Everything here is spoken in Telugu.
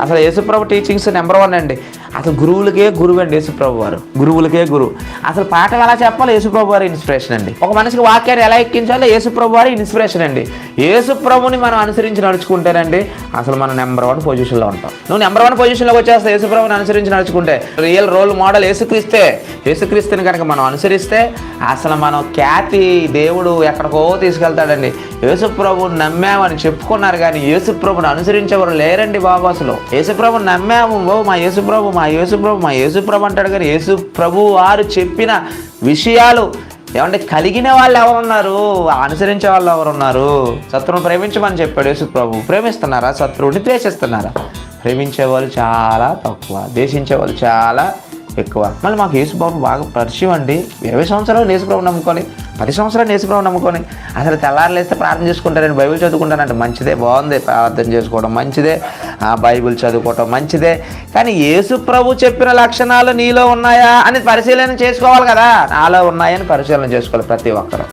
అసలు యేసుప్రభు టీచింగ్స్ నెంబర్ 1 అండి. అసలు గురువులకే గురువు అండి యేసుప్రభు వారు, గురువులకే గురువు. అసలు పాఠం ఎలా చెప్పాలో యేసుప్రభు వారి ఇన్స్పిరేషన్ అండి. ఒక మనిషికి వాక్యాన్ని ఎలా ఎక్కించాలో యేసుప్రభు వారి ఇన్స్పిరేషన్ అండి. యేసుప్రభుని మనం అనుసరించి నడుచుకుంటేనండి అసలు మనం నెంబర్ 1 పొజిషన్లో ఉంటాం. నువ్వు నెంబర్ 1 పొజిషన్లోకి వచ్చేస్తావు యేసుప్రభుని అనుసరించి నడుచుకుంటే. రియల్ రోల్ మోడల్ యేసుక్రీస్తుని కనుక మనం అనుసరిస్తే అసలు మనం ఖ్యాతి దేవుడు ఎక్కడికో తీసుకెళ్తాడండి. యేసుప్రభుని నమ్మామని చెప్పుకున్నారు కానీ యేసుప్రభుని అనుసరించేవారు లేరండి బాబు. అసలు యేసుప్రభుని నమ్మాము, మా యేసుప్రభు మా యేసుప్రభు మా యేసుప్రభు అంటాడు కానీ యేసుప్రభు వారు చెప్పిన విషయాలు ఏమంటే కలిగిన వాళ్ళు ఎవరున్నారు, అనుసరించే వాళ్ళు ఎవరున్నారు? శత్రువుని ప్రేమించమని చెప్పాడు యేసుప్రభు. ప్రేమిస్తున్నారా? శత్రువుని ద్వేషిస్తున్నారా? ప్రేమించే వాళ్ళు చాలా తక్కువ, ద్వేషించే వాళ్ళు చాలా ఎక్కువ. మళ్ళీ మాకు యేసుప్రభు బాగా పరిచయం అండి. 20 సంవత్సరాలు యేసుప్రభు నమ్ముకొని, 10 సంవత్సరాలు యేసుప్రభు నమ్ముకొని అసలు తెల్లారులేస్తే ప్రార్థన చేసుకుంటారండి, బైబిల్ చదువుకుంటానంటే మంచిదే, బాగుంది, ప్రార్థన చేసుకోవడం మంచిదే, బైబిల్ చదువుకోవడం మంచిదే. కానీ యేసుప్రభు చెప్పిన లక్షణాలు నీలో ఉన్నాయా అని పరిశీలన చేసుకోవాలి కదా. నాలో ఉన్నాయని పరిశీలన చేసుకోవాలి ప్రతి ఒక్కరు.